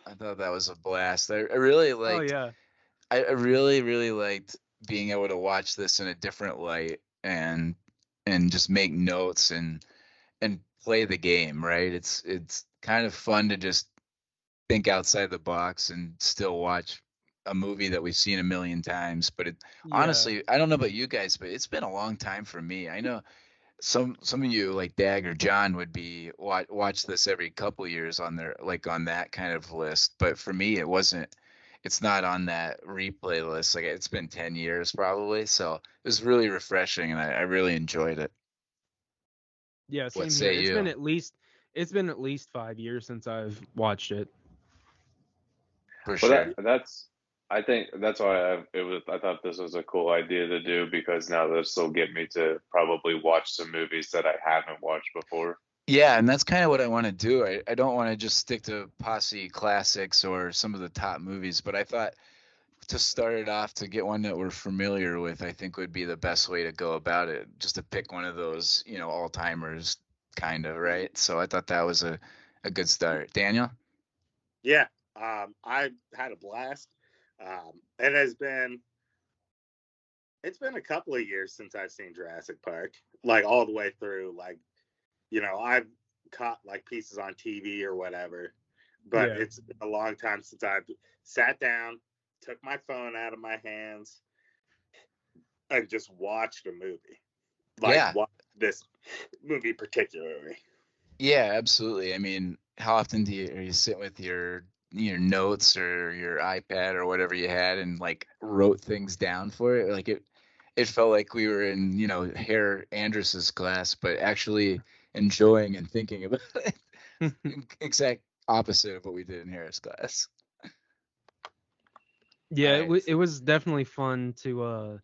I thought that was a blast. I really liked. Oh yeah. I really really liked being able to watch this in a different light and just make notes and play the game. Right. It's kind of fun to just think outside the box and still watch a movie that we've seen a million times. But honestly, I don't know about you guys, but it's been a long time for me. I know some of you like Dag or John would be watch this every couple years on their on that kind of list, but for me it's not on that replay list. Like it's been 10 years probably, so it was really refreshing and I really enjoyed it. Yeah, same here. It's been at least 5 years since I've watched it. For sure. I think that's why I thought this was a cool idea to do, because now this will get me to probably watch some movies that I haven't watched before. Yeah, and that's kind of what I want to do. I don't want to just stick to Posse classics or some of the top movies, but I thought to start it off, to get one that we're familiar with, I think would be the best way to go about it. Just to pick one of those, all-timers kind of, right? So I thought that was a good start. Daniel? Yeah, I had a blast. It's been a couple of years since I've seen Jurassic Park, like all the way through. Like, I've caught like pieces on TV or whatever, but it's been a long time since I've sat down, took my phone out of my hands, and just watched a movie. Watch this movie particularly. Yeah, absolutely. I mean, how often are you sit with your notes or your iPad or whatever you had and like wrote things down for it? Like it felt like we were in, Herr Andrus's class, but actually enjoying and thinking about it. Exact opposite of what we did in Harris class. Yeah, nice. It was definitely fun to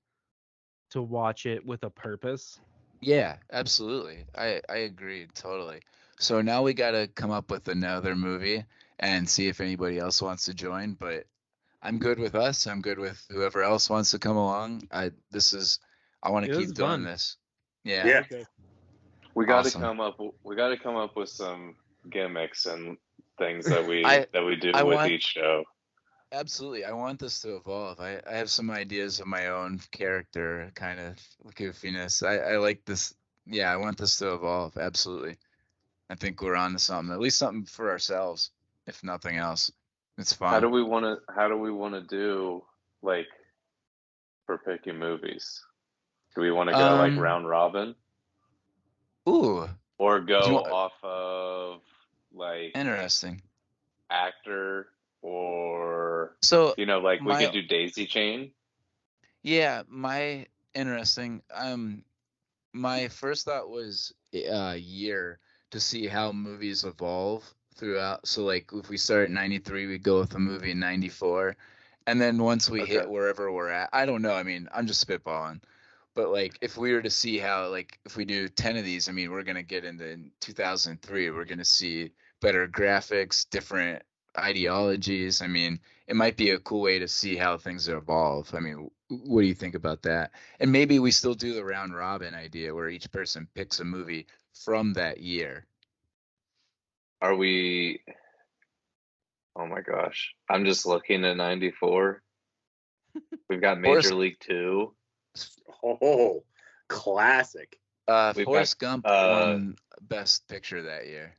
watch it with a purpose. Yeah, absolutely. I agree totally. So now we got to come up with another movie and see if anybody else wants to join, but I'm good with us. I'm good with whoever else wants to come along. I want to keep doing this. Yeah. Okay. We got to come up with some gimmicks and things that we do with each show. Absolutely. I want this to evolve. I have some ideas of my own character kind of goofiness. I like this. Yeah, I want this to evolve. Absolutely. I think we're on to something, at least something for ourselves, if nothing else. It's fun. How do we want to do, like, for picking movies? Do we want to go like round robin? Ooh. Or go off of like interesting actor, or so like we could do daisy chain. Yeah, interesting. My first thought was year to see how movies evolve throughout. So like if we start at 93, we go with a movie in 94, and then once we hit wherever we're at, I don't know. I mean, I'm just spitballing. But like if we were to see how, like if we do 10 of these, I mean, we're going to get into 2003, we're going to see better graphics, different ideologies. I mean, it might be a cool way to see how things evolve. I mean, what do you think about that? And maybe we still do the round robin idea where each person picks a movie from that year. Are we? Oh my gosh. I'm just looking at 94. We've got Major League 2. Oh, classic. Forrest Gump won Best Picture that year.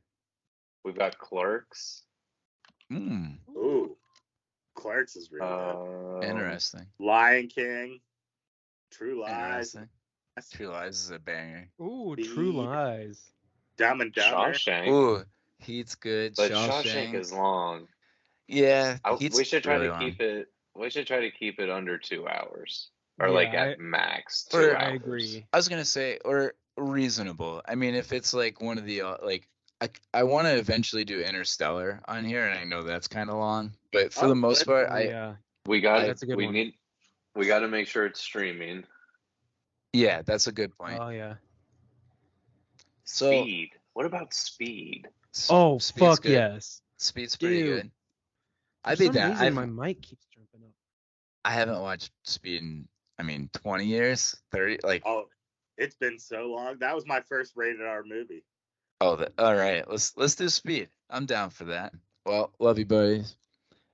We've got Clerks. Ooh. Clerks is really good. Interesting. Lion King. True Lies. Interesting. True Lies is a banger. Ooh, Speed. True Lies. Dumb and Dumber. Shawshank. Ooh, Heat's good. But Shawshank is long. Yeah, we should try really to keep it. We should try to keep it under 2 hours, or at max 2 hours. I agree. I was gonna say, or reasonable. I mean, if it's like one of the I want to eventually do Interstellar on here, and I know that's kind of long, but for the most part, we got to make sure it's streaming. Yeah, that's a good point. Oh yeah. Speed. What about Speed? Oh, Speed's fuck good. yes. Speed's pretty good. I beat that. My mic keeps jumping up. I haven't watched Speed in 20 years, 30. Oh, it's been so long. That was my first rated R movie. Oh, all right. Let's do Speed. I'm down for that. Well, love you, buddies.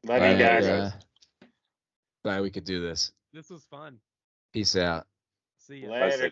Love you guys. Glad we could do this. This was fun. Peace out. See you later.